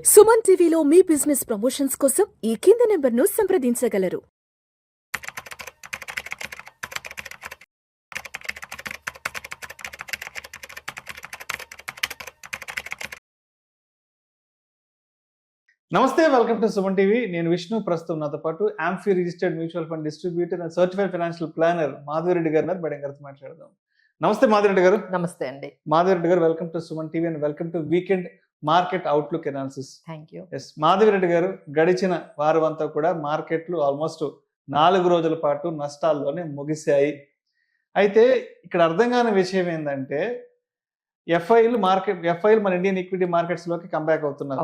సుమన్ టీవీలో మీ business promotions కోసం ఈ కింది నెంబర్ను సంప్రదించగలరు. నమస్తే, వెల్కమ్ టు సుమన్ టీవీ. నేను విష్ణు. ప్రస్తుతం నాతో పాటు amphi registered mutual fund distributor and certified financial planner Madhavi Reddy గారు ఉన్నారు. మేడం గారితో మాట్లాడదాం. నమస్తే మాధవిరెడ్డి గారు. నమస్తే అండి. మాధవిరెడ్డి గారు, welcome to Suman TV and welcome to weekend market outlook analysis. Thank you. Yes Madhavi Reddy గారు, గడిచిన వారం అంతా కూడా మార్కెట్లు ఆల్మోస్ట్ 4 రోజుల పాటు నష్టాల్లోనే ముగిశాయి. అయితే ఇక్కడ అర్థం కాని విషయం ఏంటంటే ఎఫ్ఐలు మన ఇండియన్ ఈక్విటీ మార్కెట్స్ లోకి కంబ్యాక్ అవుతున్నారు.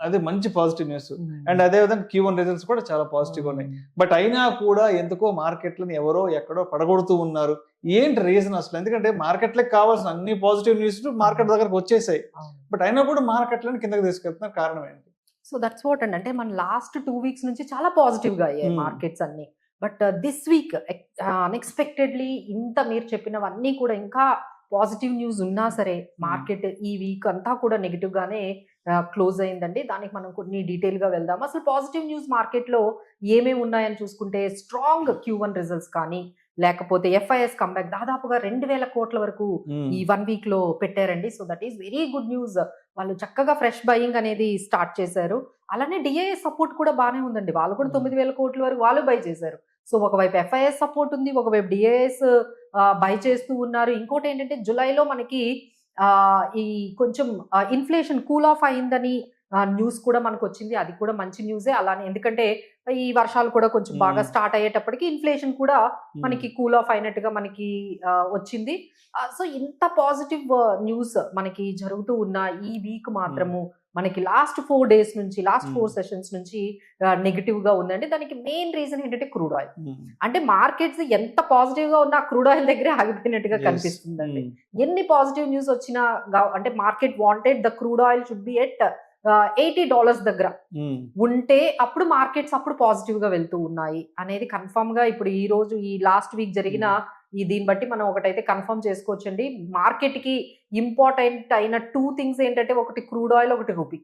అది మంచి పాజిటివ్ న్యూస్. అండ్ అదే విధంగా Q1 రిజల్ట్స్ కూడా చాలా పాజిటివ్ ఉన్నాయి. బట్ అయినా కూడా ఎందుకో మార్కెట్లను ఎవరో ఎక్కడో పడగొడుతూ ఉన్నారు. ఏంటి రీజన్ అసలు? ఎందుకంటే మార్కెట్లకు కావాల్సిన అన్ని పాజిటివ్ న్యూస్ మార్కెట్ దగ్గరకు వచ్చేసాయి. బట్ అయినా కూడా మార్కెట్లను కిందకి తీసుకెళ్తున్నారు. కారణం ఏంటి? సో దట్స్ వాట్ అండి. అంటే మన లాస్ట్ 2 వీక్స్ నుంచి చాలా పాజిటివ్ గా అయ్యాయి మార్కెట్స్ అన్ని. బట్ దిస్ వీక్ అన్ఎక్స్పెక్టెడ్లీ ఇంత మీరు చెప్పినవన్నీ కూడా ఇంకా పాజిటివ్ న్యూస్ ఉన్నా సరే మార్కెట్ ఈ వీక్ అంతా కూడా నెగిటివ్ గానే క్లోజ్ అయిందండి. దానికి మనం కొన్ని డీటెయిల్ గా వెళ్దాం. అసలు పాజిటివ్ న్యూస్ మార్కెట్ లో ఏమేమి ఉన్నాయని చూసుకుంటే స్ట్రాంగ్ Q1 రిజల్ట్స్ కానీ, లేకపోతే FIS కంబ్యాక్ దాదాపుగా 2,000 కోట్ల వరకు ఈ 1 వీక్ లో పెట్టారండి. So that is very good news. వాళ్ళు చక్కగా ఫ్రెష్ బయింగ్ అనేది స్టార్ట్ చేశారు. అలానే DIS సపోర్ట్ కూడా బాగానే ఉందండి. వాళ్ళు కూడా 9,000 కోట్ల వరకు వాళ్ళు బై చేశారు. సో ఒకవైపు FIS సపోర్ట్ ఉంది, ఒకవైపు DIS బై చేస్తూ ఉన్నారు. ఇంకోటి ఏంటంటే జులైలో మనకి ఈ కొంచెం ఇన్ఫ్లేషన్ కూల్ ఆఫ్ అయిందని న్యూస్ కూడా మనకు వచ్చింది. అది కూడా మంచి న్యూసే. అలానే ఎందుకంటే ఈ వర్షాలు కూడా కొంచెం బాగా స్టార్ట్ అయ్యేటప్పటికి ఇన్ఫ్లేషన్ కూడా మనకి కూల్ ఆఫ్ అయినట్టుగా మనకి వచ్చింది. సో ఇంత పాజిటివ్ న్యూస్ మనకి జరుగుతూ ఉన్న ఈ వీక్ మాత్రము మనకి లాస్ట్ 4 డేస్ నుంచి, లాస్ట్ 4 సెషన్స్ నుంచి నెగిటివ్ గా ఉందండి. దానికి మెయిన్ రీజన్ ఏంటంటే క్రూడ్ ఆయిల్. అంటే మార్కెట్స్ ఎంత పాజిటివ్ గా ఉన్నా క్రూడ్ ఆయిల్ దగ్గరే ఆగిపోయినట్టుగా కనిపిస్తుందండి. ఎన్ని పాజిటివ్ న్యూస్ వచ్చినా అంటే market wanted the crude oil should be at $80 దగ్గర ఉంటే అప్పుడు మార్కెట్స్ అప్పుడు పాజిటివ్ గా వెళ్తూ ఉన్నాయి అనేది కన్ఫర్మ్ గా ఇప్పుడు ఈ రోజు ఈ లాస్ట్ వీక్ జరిగిన దీన్ని బట్టి మనం ఒకటైతే కన్ఫర్మ్ చేసుకోవచ్చండి. మార్కెట్ కి ఇంపార్టెంట్ అయిన 2 థింగ్స్ ఏంటంటే ఒకటి క్రూడ్ ఆయిల్, ఒకటి రూపీ.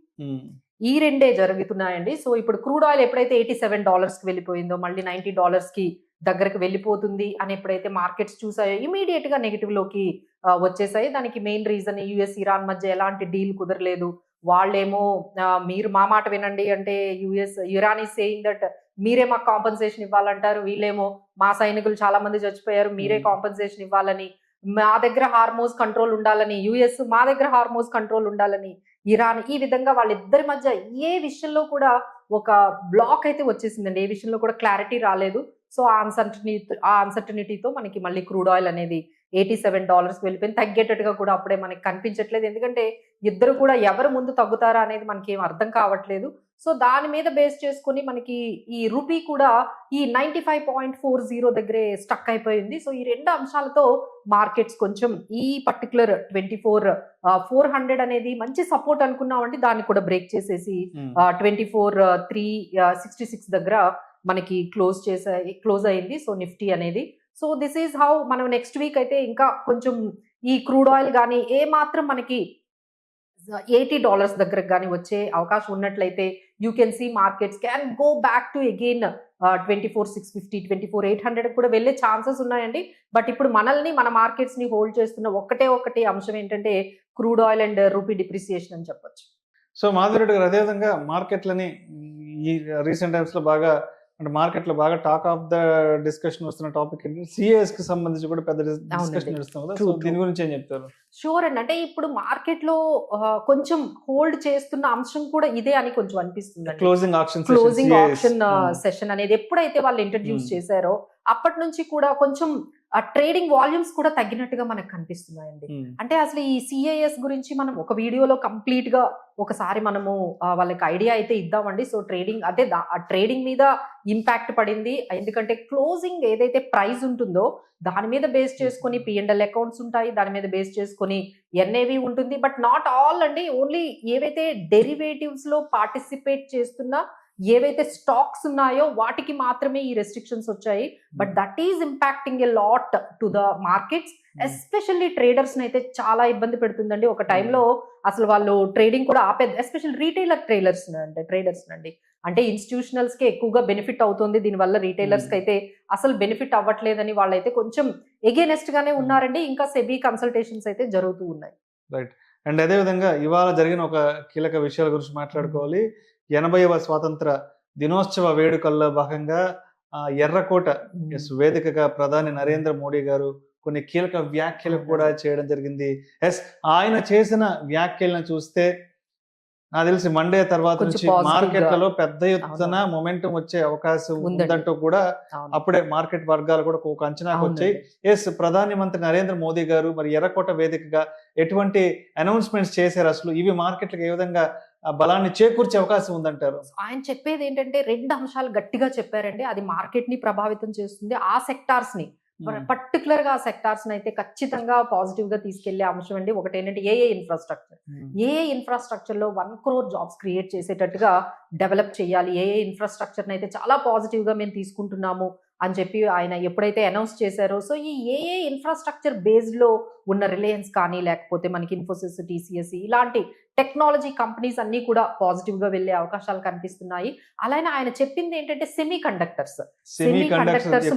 ఈ రెండే జరుగుతున్నాయండి. సో ఇప్పుడు క్రూడ్ ఆయిల్ ఎప్పుడైతే $87 కి వెళ్ళిపోయిందో మళ్ళీ $90 కి దగ్గరకు వెళ్ళిపోతుంది అని ఎప్పుడైతే మార్కెట్స్ చూసాయో ఇమీడియట్ గా నెగిటివ్ లోకి వచ్చేసాయి. దానికి మెయిన్ రీజన్ US ఇరాన్ మధ్య ఎలాంటి డీల్ కుదరలేదు. వాళ్ళేమో మీరు మా మాట వినండి అంటే ఇరాన్ ఈస్ సేయింగ్ దట్ మీరే మాకు కాంపన్సేషన్ ఇవ్వాలంటారు. వీళ్ళేమో మా సైనికులు చాలా మంది చచ్చిపోయారు, మీరే కాంపన్సేషన్ ఇవ్వాలని, మా దగ్గర హార్మోజ్ కంట్రోల్ ఉండాలని, US మా దగ్గర హార్మోజ్ కంట్రోల్ ఉండాలని ఇరాన్. ఈ విధంగా వాళ్ళిద్దరి మధ్య ఏ విషయంలో కూడా ఒక బ్లాక్ అయితే వచ్చేసిందండి. ఏ విషయంలో కూడా క్లారిటీ రాలేదు. సో ఆ అన్సర్టనిటీతో మనకి మళ్ళీ క్రూడ్ ఆయిల్ అనేది $87 వెళ్ళిపోయింది. తగ్గేటట్టుగా కూడా అప్పుడే మనకి కనిపించట్లేదు. ఎందుకంటే ఇద్దరు కూడా ఎవరు ముందు తగ్గుతారా అనేది మనకి ఏం అర్థం కావట్లేదు. సో దాని మీద బేస్ చేసుకుని మనకి ఈ రూపీ కూడా ఈ 95.40 దగ్గరే స్టక్ అయిపోయింది. సో ఈ 2 అంశాలతో మార్కెట్స్ కొంచెం ఈ పర్టికులర్ 24,400 అనేది మంచి సపోర్ట్ అనుకున్నామండి. దాన్ని కూడా బ్రేక్ చేసేసి 24,366 దగ్గర మనకి క్లోజ్ అయింది. సో నిఫ్టీ అనేది. సో దిస్ ఈజ్ హౌ మనం నెక్స్ట్ వీక్ అయితే ఇంకా కొంచెం ఈ క్రూడ్ ఆయిల్ కానీ ఏ మాత్రం మనకి $80 దగ్గరకు కానీ వచ్చే అవకాశం ఉన్నట్లయితే you can see markets can go back to again 24,650, 24,800 కూడా వెళ్ళే ఛాన్సెస్ ఉన్నాయండి. బట్ ఇప్పుడు మన మార్కెట్స్ ని హోల్డ్ చేస్తున్న ఒకటే అంశం ఏంటంటే crude oil and rupee depreciation అని చెప్పొచ్చు. సో మాధురెడ్డి గారు, అదేవిధంగా మార్కెట్లని ఈ రీసెంట్ టైమ్స్ లో బాగా అంటే మార్కెట్ లో బాగా టాక్ ఆఫ్ ద డిస్కషన్ వస్తున్న టాపిక్ ఏంటంటే CAS కి సంబంధించి కూడా పెద్ద డిస్కషన్ నడుస్తుంది కదా. సో దీని గురించి ఏం చెప్తారు? షూర్ అండి. అంటే ఇప్పుడు మార్కెట్ లో కొంచెం హోల్డ్ చేస్తున్న అంశం కూడా ఇదే అని కొంచెం అనిపిస్తుంది. క్లోజింగ్ ఆప్షన్ సెషన్ అనేది ఎప్పుడైతే వాళ్ళు ఇంట్రడ్యూస్ చేశారో అప్పటి నుంచి కూడా కొంచెం ట్రేడింగ్ వాల్యూమ్స్ కూడా తగ్గినట్టుగా మనకు కనిపిస్తున్నాయండి. అంటే అసలు ఈ CAS గురించి మనం ఒక వీడియోలో కంప్లీట్ గా ఒకసారి మనము వాళ్ళకి ఐడియా అయితే ఇద్దామండి. సో ట్రేడింగ్ అంటే ట్రేడింగ్ మీద ఇంపాక్ట్ పడింది. ఎందుకంటే క్లోజింగ్ ఏదైతే ప్రైస్ ఉంటుందో దాని మీద బేస్ చేసుకుని P&L అకౌంట్స్ ఉంటాయి, దాని మీద బేస్ చేసుకుని NAV ఉంటుంది. బట్ నాట్ ఆల్ అండి. ఓన్లీ ఏవైతే డెరివేటివ్స్ లో పార్టిసిపేట్ చేస్తున్న ఏవైతే స్టాక్స్ ఉన్నాయో వాటికి మాత్రమే ఈ రెస్ట్రిక్షన్స్ వచ్చాయి. But that is impacting a lot to the markets, especially traders అయితే చాలా ఇబ్బంది పెడుతుందండి. ఒక టైంలో అసలు వాళ్ళు ట్రేడింగ్ కూడా ఆపేది, ఎస్పెషల్ రీటైలర్ ట్రేడర్స్ నండి. అంటే ఇన్స్టిట్యూషనల్స్ కి ఎక్కువగా బెనిఫిట్ అవుతుంది దీనివల్ల, రీటైలర్స్ కి అయితే అసలు బెనిఫిట్ అవ్వట్లేదని వాళ్ళైతే కొంచెం ఎగెనెస్ట్ గానే ఉన్నారండి. ఇంకా సెబీ కన్సల్టేషన్స్ అయితే జరుగుతూ ఉన్నాయి. రైట్. అండ్ అదే విధంగా ఇవాళ జరిగిన ఒక కీలక విషయాల గురించి మాట్లాడుకోవాలి. 80వ స్వాతంత్ర దినోత్సవ వేడుకల్లో భాగంగా ఎర్రకోట వేదికగా ప్రధాని నరేంద్ర మోడీ గారు కొన్ని కీలక వ్యాఖ్యలు కూడా చేయడం జరిగింది. ఆయన చేసిన వ్యాఖ్యలను చూస్తే నాకు తెలిసి మండే తర్వాత నుంచి మార్కెట్లలో పెద్ద ఎత్తున మొమెంటం వచ్చే అవకాశం ఉందంటూ కూడా అప్పుడే మార్కెట్ వర్గాలు కూడా ఒక అంచనాకు వచ్చాయి. ప్రధాని మంత్రి నరేంద్ర మోదీ గారు మరి ఎర్రకోట వేదికగా ఎటువంటి అనౌన్స్మెంట్స్ చేశారు, అసలు ఇవి మార్కెట్లకు ఏ విధంగా బలాన్ని చేకూర్చే అవకాశం ఉందంటారు? ఆయన చెప్పేది ఏంటంటే 2 అంశాలు గట్టిగా చెప్పారండి. అది మార్కెట్ ని ప్రభావితం చేస్తుంది, ఆ సెక్టార్స్ ని పర్టికులర్ గా సెక్టార్స్ అయితే ఖచ్చితంగా పాజిటివ్ గా తీసుకెళ్లే అంశం అండి. ఒకటి ఏంటంటే ఏఏ ఇన్ఫ్రాస్ట్రక్చర్ లో 1 crore జాబ్స్ క్రియేట్ చేసేటట్టుగా డెవలప్ చేయాలి. ఏఏ ఇన్ఫ్రాస్ట్రక్చర్ అయితే చాలా పాజిటివ్ గా మేము తీసుకుంటున్నాము అని చెప్పి ఆయన ఎప్పుడైతే అనౌన్స్ చేశారో, సో ఈ ఏఏ ఇన్ఫ్రాస్ట్రక్చర్ బేస్డ్ లో ఉన్న రిలయన్స్ కానీ, లేకపోతే మనకి ఇన్ఫోసిస్, టీసీఎస్ ఇలాంటి టెక్నాలజీ కంపెనీస్ అన్ని కూడా పాజిటివ్ గా వెళ్లే అవకాశాలు కనిపిస్తున్నాయి. అలానే ఆయన చెప్పింది ఏంటంటే సెమీ కండక్టర్స్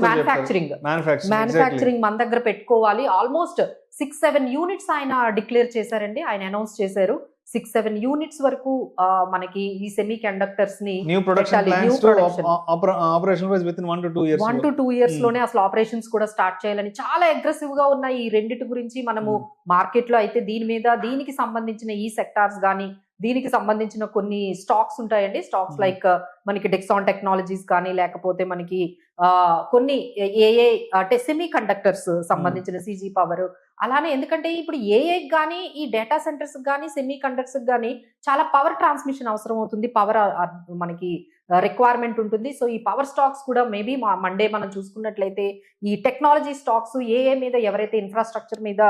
మ్యానుఫ్యాక్చరింగ్ మన దగ్గర పెట్టుకోవాలి. ఆల్మోస్ట్ 6-7 యూనిట్స్ ఆయన డిక్లేర్ చేశారండి, ఆయన అనౌన్స్ చేశారు. 6-7 యూనిట్స్ వరకు మనకి ఈ సెమీ కండక్టర్స్ ని 1 to 2 years లోనే అసలు ఆపరేషన్స్ కూడా స్టార్ట్ చేయాలని చాలా అగ్రెసివ్ గా ఉన్నాయి. ఈ రెండిటి గురించి మనము మార్కెట్ లో అయితే దీనికి సంబంధించిన ఈ సెక్టార్స్ గానీ, దీనికి సంబంధించిన కొన్ని స్టాక్స్ ఉంటాయండి. స్టాక్స్ లైక్ మనకి డెక్సాన్ టెక్నాలజీస్ కానీ, లేకపోతే మనకి కొన్ని ఏఏ అంటే సెమీ కండక్టర్స్ సంబంధించిన సిజీ పవర్, అలానే ఎందుకంటే ఇప్పుడు ఏఏ కానీ, ఈ డేటా సెంటర్స్ కానీ, సెమీ కండక్టర్స్ కానీ చాలా పవర్ ట్రాన్స్మిషన్ అవసరం అవుతుంది, పవర్ మనకి రిక్వైర్మెంట్ ఉంటుంది. సో ఈ పవర్ స్టాక్స్ కూడా మేబీ మండే మనం చూసుకున్నట్లయితే ఈ టెక్నాలజీ స్టాక్స్ ఏఏ మీద ఎవరైతే ఇన్ఫ్రాస్ట్రక్చర్ మీద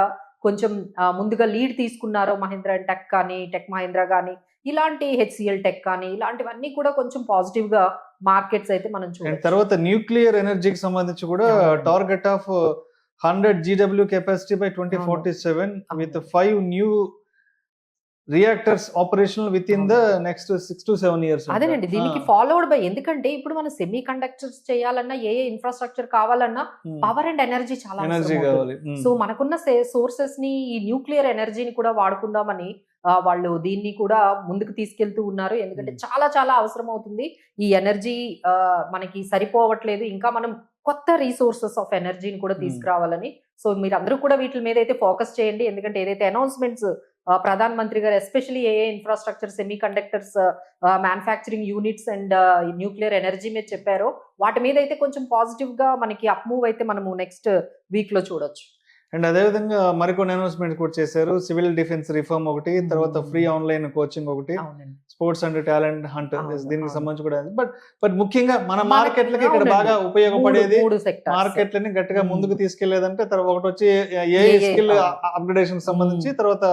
కొంచెం ముందుగా లీడ్ తీసుకున్నారో, మహీంద్రా అండ్ టెక్ కానీ, టెక్ మహీంద్రా కానీ, ఇలాంటి హెచ్సిఎల్ టెక్ కానీ, ఇలాంటివన్నీ కూడా కొంచెం పాజిటివ్ గా మార్కెట్స్ అయితే మనం చూడాలి. తర్వాత న్యూక్లియర్ ఎనర్జీకి సంబంధించి కూడా target of 100 GW capacity by 2047 with 5 new reactors operational with in the next 6 to 7 years. అదేనండి, దీనికి ఫాలోడ్ బై, ఎందుకంటే ఇప్పుడు మనం సెమీ కండక్టర్స్ చేయాలన్నా, ఏ ఇన్ఫ్రాస్ట్రక్చర్ కావాలన్నా పవర్ అండ్ ఎనర్జీ చాలా కావాలి. సో మనకున్న సోర్సెస్ ని, ఈ న్యూక్లియర్ ఎనర్జీని కూడా వాడుకుందామని వాళ్ళు దీన్ని కూడా ముందుకు తీసుకెళ్తూ ఉన్నారు. ఎందుకంటే చాలా చాలా అవసరం అవుతుంది ఈ ఎనర్జీ, మనకి సరిపోవట్లేదు. ఇంకా మనం కొత్త రీసోర్సెస్ ఆఫ్ ఎనర్జీని కూడా తీసుకురావాలని. సో మీరు అందరూ కూడా వీటి మీద అయితే ఫోకస్ చేయండి. ఎందుకంటే ఏదైతే అనౌన్స్మెంట్స్ ప్రధాన మంత్రి గారు ఎస్పెషల్లీ ఏఏ infrastructure, semi conductors, manufacturing units and nuclear energy మీద చెప్పారో, వాటి మీద అయితే కొంచెం పాజిటివ్ గా మనకి అప్ మూవ్ అయితే మనము నెక్స్ట్ వీక్ లో చూడొచ్చు. అండ్ అదేవిధంగా మరికొన్ని అనౌన్స్మెంట్ కూడా చేశారు. సివిల్ డిఫెన్స్ రిఫార్మ్ ఒకటి, తర్వాత ఫ్రీ ఆన్లైన్ కోచింగ్ ఒకటి, స్పోర్ట్స్ అండ్ టాలెంట్ హంట్, దీనికి సంబంధించి కూడా. బట్ ముఖ్యంగా మన మార్కెట్లకి ఇక్కడ బాగా ఉపయోగపడేది, మార్కెట్లని గట్టిగా ముందుకు తీసుకెళ్లేదంటే తర్వాత ఒకటి వచ్చి ఏఐ స్కిల్ అప్గ్రేడేషన్ సంబంధించి, తర్వాత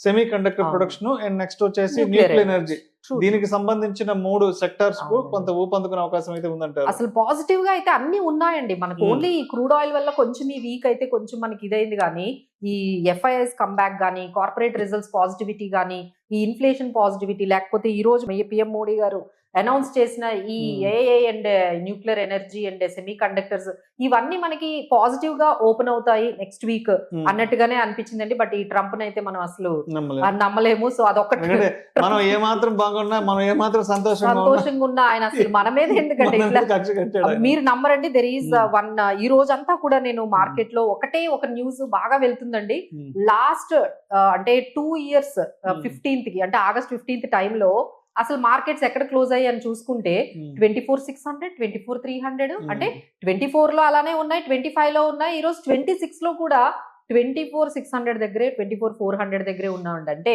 semi conductor production, and next వచ్చేసి న్యూక్లియర్ ఎనర్జీ. దీనికి సంబంధించిన 3 సెక్టార్స్ కు కొంత ఊపందుకునే అవకాశం అయితే ఉందంటారు. అసలు పాజిటివ్ గా అయితే అన్ని ఉన్నాయండి మనకు. ఓన్లీ ఈ క్రూడ్ ఆయిల్ వల్ల కొంచెం ఈ వీక్ అయితే కొంచెం మనకి ఇదైంది, కానీ ఈ ఎఫ్ఐఎస్ కంబ్యాక్ గానీ, కార్పొరేట్ రిజల్ట్స్ పాజిటివిటీ గానీ, ఈ ఇన్ఫ్లేషన్ పాజిటివిటీ, లేకపోతే ఈ రోజు పిఎం మోడీ గారు అనౌన్స్ చేసిన ఈ AI and nuclear energy and semi conductors, ఇవన్నీ మనకి పాజిటివ్ గా ఓపెన్ అవుతాయి నెక్స్ట్ వీక్ అన్నట్టుగానే అనిపించిందండి. బట్ ఈ ట్రంప్ అయితే మనం అసలు నమ్మలేము. సో అదొకటి, మనం ఏమాత్రం బాగున్నా, మనం ఏమాత్రం సంతోషంగా ఉన్నా ఆయన అసలు మన మీద ఎందుకంటే మీరు నమ్మరండి. దెర్ ఈస్ వన్, ఈ రోజంతా కూడా నేను మార్కెట్ లో ఒక న్యూస్ బాగా వెళ్తుందండి. లాస్ట్ అంటే 2 years 15th కి, అంటే August 15th టైంలో అసలు మార్కెట్స్ ఎక్కడ క్లోజ్ అయ్యి అని చూసుకుంటే 24,600, 24,300, అంటే 24 లో అలానే ఉన్నాయి, 25 లో ఉన్నాయి. ఈ రోజు 26 లో కూడా 24,600 దగ్గరే, 24,400 దగ్గరే ఉన్నామండి. అంటే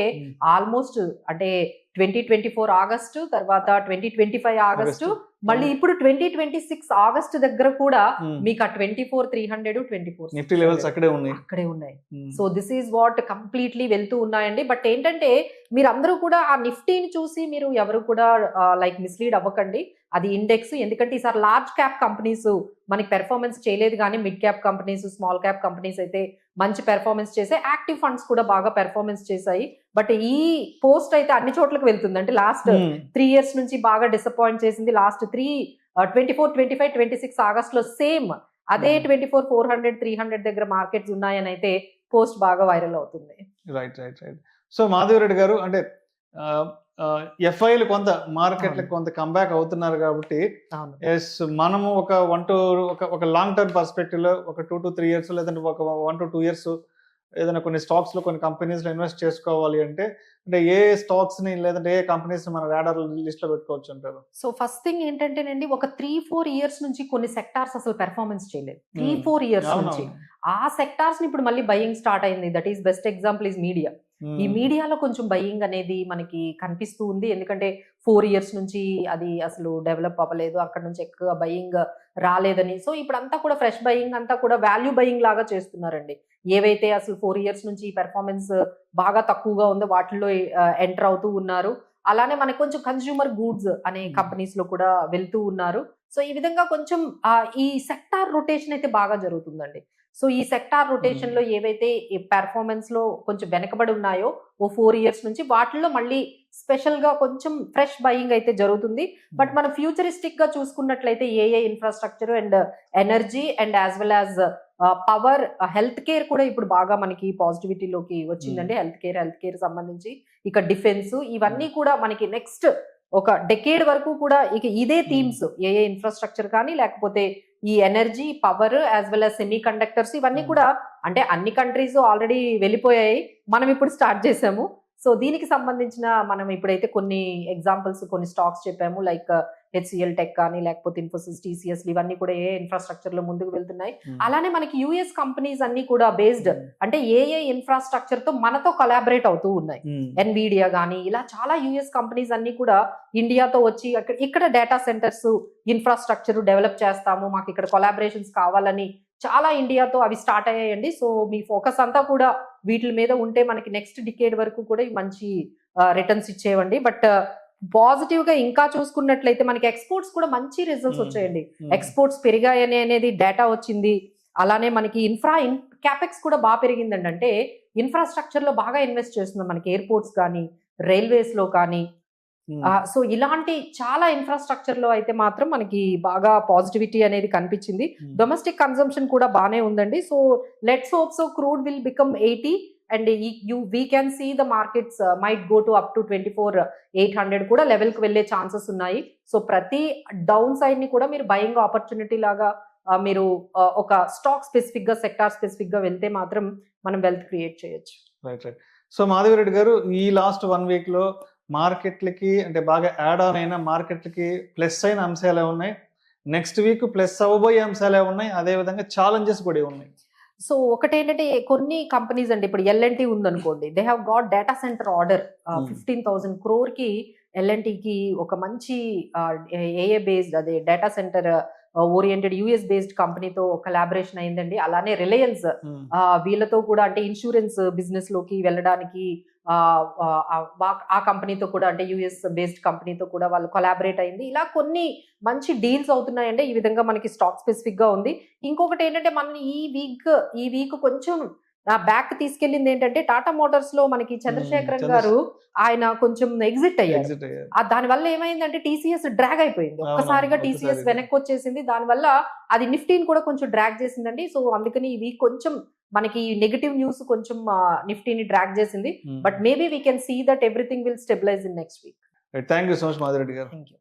ఆల్మోస్ట్ అంటే 2024 ఆగస్టు, తర్వాత 2025 ఆగస్టు, మళ్ళీ ఇప్పుడు 2026 ఆగస్ట్ దగ్గర కూడా Hmm. మీకు ఆ 24,300 24 నిఫ్టీ లెవెల్స్ అక్కడే ఉన్నాయి. అక్కడే ఉన్నాయి. Hmm. So this is what completely వెళ్తూ ఉన్నాయండి. బట్ ఏంటంటే మీరు అందరూ కూడా ఆ నిఫ్టీని చూసి మీరు ఎవరు కూడా లైక్ మిస్లీడ్ అవ్వకండి. అది ఇండెక్స్, ఎందుకంటే ఈసారి లార్జ్ క్యాప్ కంపెనీస్ మనకి పెర్ఫార్మెన్స్ చేయలేదు, కానీ mid cap companies, small cap companies అయితే మంచి పెర్ఫార్మెన్స్ చేసాయి. యాక్టివ్ ఫండ్స్ కూడా బాగా పెర్ఫార్మెన్స్ చేశాయి. బట్ ఈ పోస్ట్ అయితే అన్ని చోట్లకి వెళ్తుంది. అంటే లాస్ట్ Hmm. 3 years నుంచి బాగా డిసప్పాయింట్ చేసింది. లాస్ట్ 24, 25, 26 ఆగస్ట్ లో సేమ్ అదే 24,400, 300 దగ్గర మార్కెట్స్ ఉన్నాయని అయితే పోస్ట్ బాగా వైరల్ అవుతుంది. రైట్. సో మాధవిరెడ్డి గారు, అంటే ఎఫ్ఐలు కొంత మార్కెట్లకు కొంత కంబ్యాక్ అవుతున్నారు కాబట్టి అవును. ఎస్ మనము ఒక లాంగ్ టర్మ్ పర్స్పెక్టివ్ లో ఒక 2 to 3 years లేదంటే ఒక 1 to 2 years ఏదైనా కొన్ని స్టాక్స్ లో కొన్ని కంపెనీస్ లో ఇన్వెస్ట్ చేసుకోవాలి అంటే ఏ స్టాక్స్ ని లేదంటే ఏ కంపెనీస్ ని మన రాడార్ లిస్ట్ లో పెట్టుకోవచ్చు అంటారు? సో ఫస్ట్ థింగ్ ఏంటంటేనండి, ఒక 3-4 years నుంచి కొన్ని సెక్టార్స్ అసలు పెర్ఫార్మెన్స్ చేయలేదు. 3-4 years నుంచి ఆ సెక్టార్స్ ని ఇప్పుడు మళ్ళీ బయింగ్ స్టార్ట్ అయింది. That is best example is media. ఈ మీడియాలో కొంచెం బయింగ్ అనేది మనకి కనిపిస్తూ ఉంది. ఎందుకంటే 4 years నుంచి అది అసలు డెవలప్ అవ్వలేదు, అక్కడ నుంచి ఎక్కువ బయింగ్ రాలేదని. సో ఇప్పుడు అంతా కూడా ఫ్రెష్ బయింగ్ అంతా కూడా వాల్యూ బయింగ్ లాగా చేస్తున్నారండి. ఏవైతే అసలు 4 years నుంచి పెర్ఫార్మెన్స్ బాగా తక్కువగా ఉందో వాటిల్లో ఎంటర్ అవుతూ ఉన్నారు. అలానే మనకి కొంచెం కన్స్యూమర్ గూడ్స్ అనే కంపెనీస్ లో కూడా వెళ్తూ ఉన్నారు. సో ఈ విధంగా కొంచెం ఈ సెక్టార్ రొటేషన్ అయితే బాగా జరుగుతుందండి. సో ఈ సెక్టార్ రొటేషన్ లో ఏవైతే ఈ పెర్ఫార్మెన్స్ లో కొంచెం వెనకబడి ఉన్నాయో ఓ 4 years నుంచి వాటిల్లో మళ్ళీ స్పెషల్ గా కొంచెం ఫ్రెష్ బయింగ్ అయితే జరుగుతుంది. బట్ మనం ఫ్యూచరిస్టిక్ గా చూసుకున్నట్లయితే ఏ infrastructure and energy and as well as power, health care కూడా ఇప్పుడు బాగా మనకి పాజిటివిటీలోకి వచ్చిందండి. హెల్త్ కేర్ సంబంధించి ఇక డిఫెన్స్, ఇవన్నీ కూడా మనకి నెక్స్ట్ ఒక డెకేడ్ వరకు కూడా ఇక ఇదే థీమ్స్, ఏ ఇన్ఫ్రాస్ట్రక్చర్ కానీ లేకపోతే ఈ energy, power as well as semi conductors, ఇవన్నీ కూడా అంటే అన్ని కంట్రీస్ ఆల్రెడీ వెళ్ళిపోయాయి, మనం ఇప్పుడు స్టార్ట్ చేసాము. సో దీనికి సంబంధించిన మనం ఇప్పుడైతే కొన్ని ఎగ్జాంపుల్స్, కొన్ని స్టాక్స్ చెప్పాము. లైక్ హెచ్సిఎల్ టెక్ కానీ లేకపోతే ఇన్ఫోసిస్, టీసీఎస్, ఇవన్నీ కూడా ఏ ఇన్ఫ్రాస్ట్రక్చర్ లో ముందుకు వెళ్తున్నాయి. అలానే మనకి యుఎస్ కంపెనీస్ అన్ని కూడా బేస్డ్ అంటే ఏ ఇన్ఫ్రాస్ట్రక్చర్ తో మనతో కొలాబరేట్ అవుతూ ఉన్నాయి. ఎన్విడియా కానీ ఇలా చాలా యుఎస్ కంపెనీస్ అన్ని కూడా ఇండియాతో వచ్చి ఇక్కడ డేటా సెంటర్స్ ఇన్ఫ్రాస్ట్రక్చర్ డెవలప్ చేస్తాము, మాకు ఇక్కడ కొలాబరేషన్స్ కావాలని చాలా ఇండియాతో అవి స్టార్ట్ అయ్యాయండి. సో మీ ఫోకస్ అంతా కూడా వీటి మీద ఉంటే మనకి నెక్స్ట్ డికేడ్ వరకు కూడా మంచి రిటర్న్స్ ఇచ్చేవండి. బట్ పాజిటివ్ గా ఇంకా చూసుకున్నట్లయితే మనకి ఎక్స్పోర్ట్స్ కూడా మంచి రిజల్ట్స్ వచ్చాయండి. ఎక్స్పోర్ట్స్ పెరిగాయని అనేది డేటా వచ్చింది. అలానే మనకి క్యాపెక్స్ కూడా బాగా పెరిగిందండి. అంటే ఇన్ఫ్రాస్ట్రక్చర్ లో బాగా ఇన్వెస్ట్ చేస్తుంది మనకి ఎయిర్పోర్ట్స్ కానీ రైల్వేస్ లో కానీ. సో ఇలాంటి చాలా ఇన్ఫ్రాస్ట్రక్చర్ లో అయితే మాత్రం మనకి బాగా పాజిటివిటీ అనేది కనిపించింది. డొమెస్టిక్ కన్సంప్షన్ కూడా బాగానే ఉందండి. So let's hope so crude will become 80 and we can see the markets might go to up to 24,800 కూడా లెవెల్ కి వెళ్ళే ఛాన్సెస్ ఉన్నాయి. సో ప్రతి డౌన్ సైడ్ ని కూడా మీరు బయింగ్ ఆపర్చునిటీ లాగా మీరు ఒక స్టాక్ స్పెసిఫిక్ గా, సెక్టార్ స్పెసిఫిక్ గా వెళ్తే మాత్రం మనం వెల్త్ క్రియేట్ చేయొచ్చు. రైట్. సో మాధవిరెడ్డి గారు, ఈ లాస్ట్ 1 week లో మార్కెట్లకి అంటే బాగా యాడ్ ఆన్ అయిన మార్కెట్లకి ప్లస్ అయిన అంశాలే ఉన్నాయి, నెక్స్ట్ వీక్ ప్లస్ అవ్వబోయే అంశాలే ఉన్నాయి, అదే విధంగా ఛాలెంజెస్ కూడా ఉన్నాయి. సో ఒకటేంటంటే కొన్ని కంపెనీస్ అండి, ఇప్పుడు ఎల్ఎన్టీ ఉందనుకోండి, they have got data centre order 15,000 crore కి. ఎల్ఎన్టీకి ఒక మంచి ఏఏ బేస్డ్ అదే data centre oriented US based కంపెనీతో కొలాబరేషన్ అయిందండి. అలానే రిలయన్స్ వీళ్ళతో కూడా అంటే ఇన్సూరెన్స్ బిజినెస్ లోకి వెళ్ళడానికి ఆ కంపెనీతో కూడా అంటే యుఎస్ బేస్డ్ కంపెనీతో కూడా వాళ్ళు కొలాబరేట్ అయింది. ఇలా కొన్ని మంచి డీల్స్ అవుతున్నాయంటే ఈ విధంగా మనకి స్టాక్ స్పెసిఫిక్ గా ఉంది. ఇంకొకటి ఏంటంటే మనం ఈ వీక్ కొంచెం బ్యాక్ తీసుకెళ్ళింది ఏంటంటే టాటా మోటార్స్ లో మనకి చంద్రశేఖరన్ గారు ఆయన కొంచెం ఎగ్జిట్ అయ్యారు. దాని వల్ల ఏమైందంటే టీసీఎస్ డ్రాగ్ అయిపోయింది, ఒక్కసారిగా టీసీఎస్ వెనక్కి వచ్చేసింది. దానివల్ల అది నిఫ్టీని కూడా కొంచెం డ్రాగ్ చేసిందండి. సో అందుకని ఈ వీక్ కొంచెం మనకి నెగటివ్ న్యూస్ కొంచెం నిఫ్టీని డ్రాగ్ చేసింది. But maybe we can see that everything will stabilise in next week. Thank you so much Madhavi Reddy garu. Thank you.